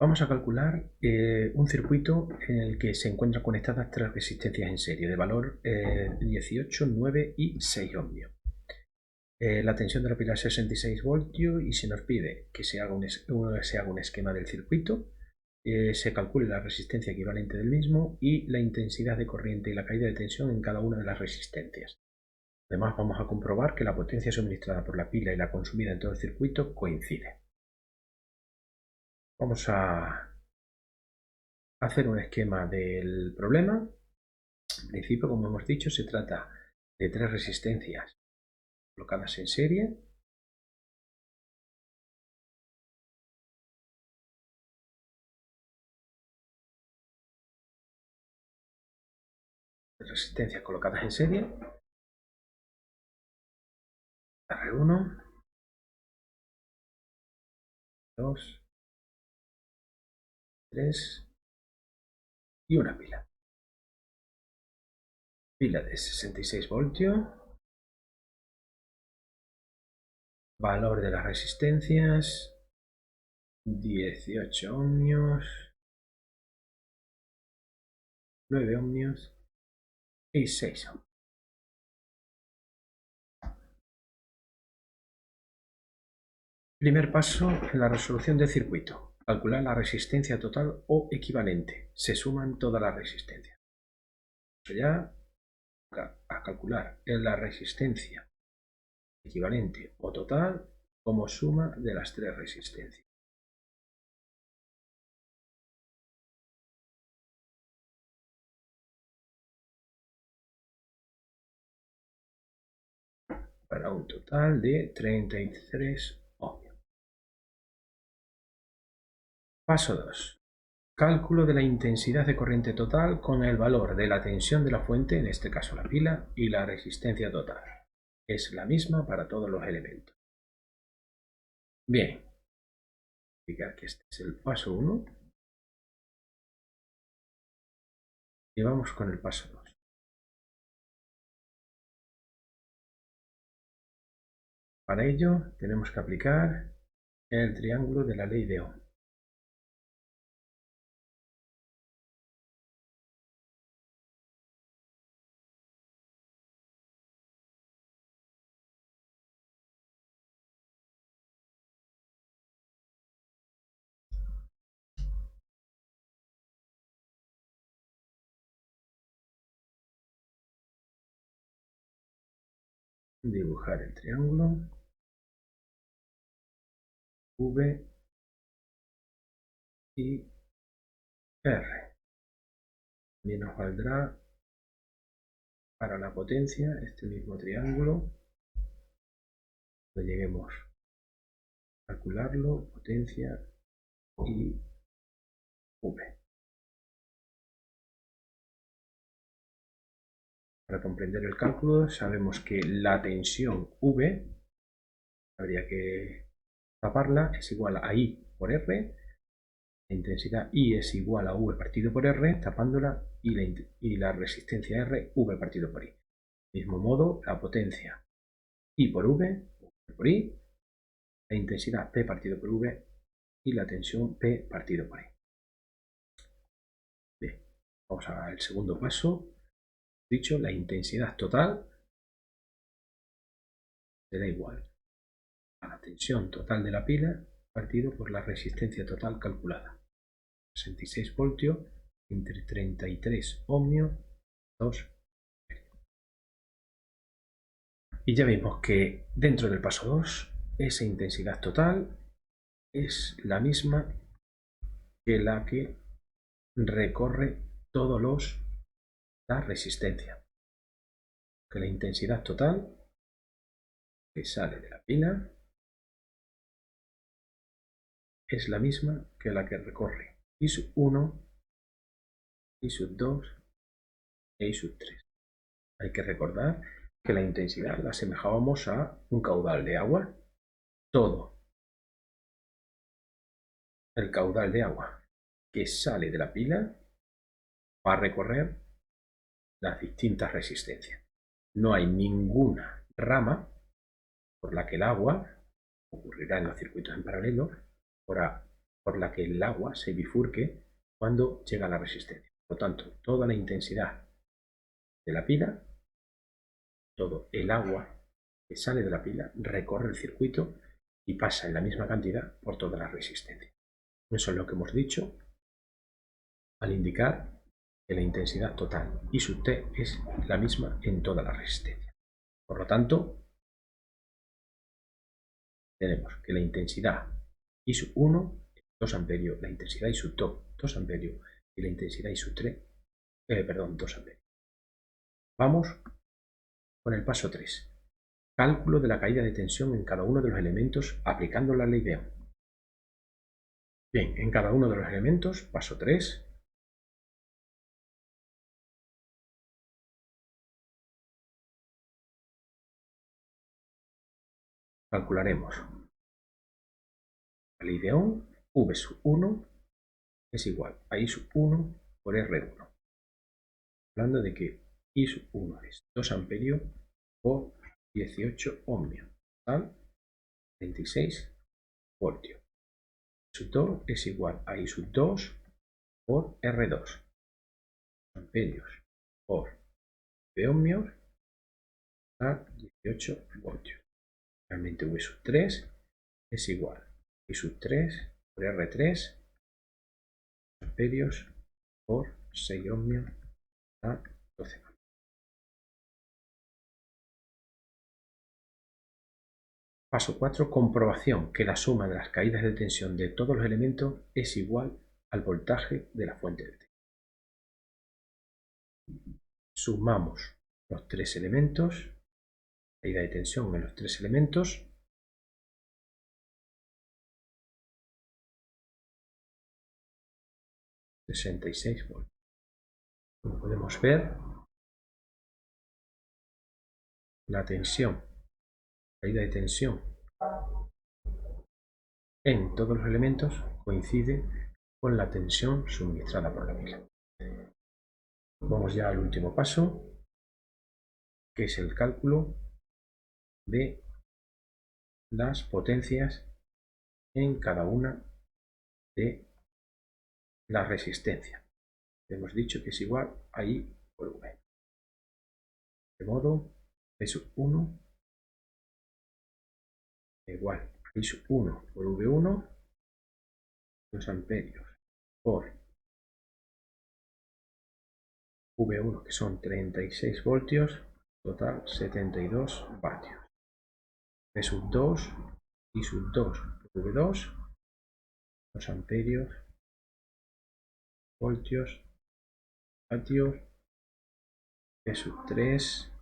Vamos a calcular un circuito en el que se encuentran conectadas tres resistencias en serie de valor 18, 9 y 6 ohmios. La tensión de la pila es 66 voltios y se nos pide que se haga un esquema del circuito, se calcule la resistencia equivalente del mismo y la intensidad de corriente y la caída de tensión en cada una de las resistencias. Además, vamos a comprobar que la potencia suministrada por la pila y la consumida en todo el circuito coincide. Vamos a hacer un esquema del problema. En principio, como hemos dicho, se trata de tres resistencias colocadas en serie. Resistencias colocadas en serie. R1, 2, 3 y una pila. Pila de 66 voltios. Valor de las resistencias 18 ohmios, 9 ohmios y 6 ohmios. Primer paso en la resolución del circuito. Calcular la resistencia total o equivalente. Se suman todas las resistencias. Ya a calcular la resistencia equivalente o total como suma de las tres resistencias. Para un total de 33 ohmios. Paso 2. Cálculo de la intensidad de corriente total con el valor de la tensión de la fuente, en este caso la pila, y la resistencia total. Es la misma para todos los elementos. Bien, indicar que este es el paso 1. Y vamos con el paso 2. Para ello tenemos que aplicar el triángulo de la ley de Ohm. Dibujar el triángulo V y R. También nos valdrá para la potencia este mismo triángulo. Cuando lleguemos a calcularlo, potencia y V. Para comprender el cálculo sabemos que la tensión V, habría que taparla, es igual a I por R. La intensidad I es igual a V partido por R, tapándola, y la resistencia R, V partido por I. Del mismo modo, la potencia I por V, por I, la intensidad P partido por V y la tensión P partido por I. Bien, vamos al segundo paso. Dicho, la intensidad total será igual a la tensión total de la pila partido por la resistencia total calculada. 66 voltios entre 33 ohmios, 2. Y ya vimos que dentro del paso 2, esa intensidad total es la misma que la que recorre todos la resistencia. Que la intensidad total que sale de la pila es la misma que la que recorre I sub 1, I sub 2 e I sub 3. Hay que recordar que la intensidad la asemejábamos a un caudal de agua. Todo el caudal de agua que sale de la pila va a recorrer las distintas resistencias. No hay ninguna rama por la que el agua, ocurrirá en los circuitos en paralelo, por la que el agua se bifurque cuando llega a la resistencia. Por lo tanto, toda la intensidad de la pila, todo el agua que sale de la pila, recorre el circuito y pasa en la misma cantidad por toda la resistencia. Eso es lo que hemos dicho al indicar que la intensidad total I sub T es la misma en toda la resistencia. Por lo tanto, tenemos que la intensidad I sub 1 es 2 amperios, la intensidad I sub 2 amperios y la intensidad I sub 3, 2 amperios. Vamos con el paso 3. Cálculo de la caída de tensión en cada uno de los elementos aplicando la ley de Ohm. Bien, en cada uno de los elementos, paso 3. Calcularemos la ley de Ohm, V sub 1 es igual a I sub 1 por R1. Hablando de que I sub 1 es 2 amperios por 18 ohmios, total 26 voltios. I sub 2 es igual a I sub 2 por R2, amperios por V ohmios, a 18 voltios. Realmente V sub 3 es igual a I sub 3 por R3, amperios por 6 ohmios a 12. Paso 4. Comprobación que la suma de las caídas de tensión de todos los elementos es igual al voltaje de la fuente de tensión. Sumamos los tres elementos, caída de tensión en los tres elementos, $66 voltios. Como podemos ver, la tensión, caída de tensión en todos los elementos coincide con la tensión suministrada por la pila. Vamos ya al último paso, que es el cálculo de las potencias en cada una de las resistencias. Hemos dicho que es igual a I por V. De modo, I sub 1 igual a I sub 1 por V1, 2 amperios por V1, que son 36 voltios, total 72 vatios. V sub 2, I sub 2 por V2, 2 amperios, voltios, vatios, V sub 3,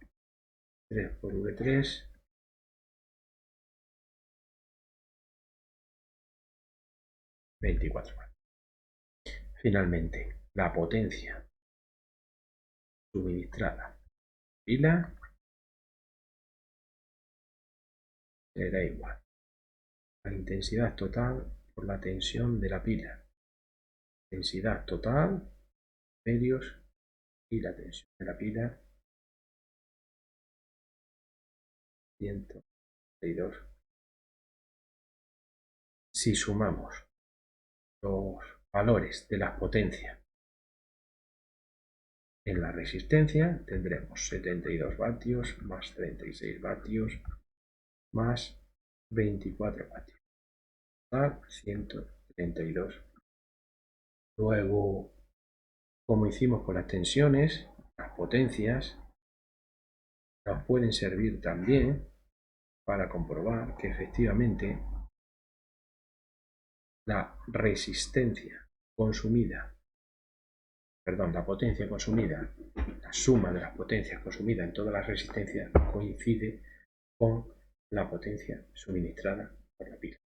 3 por V3, 24 vatios. Finalmente, la potencia suministrada pila será igual a la intensidad total por la tensión de la pila. Densidad total, medios y la tensión de la pila 132. Si sumamos los valores de las potencias en la resistencia, tendremos 72 vatios más 36 vatios más 24 vatios. Total 132. Luego, como hicimos con las tensiones, las potencias nos pueden servir también para comprobar que efectivamente la resistencia consumida, la potencia consumida, la suma de las potencias consumidas en todas las resistencias coincide con la potencia suministrada por la pila.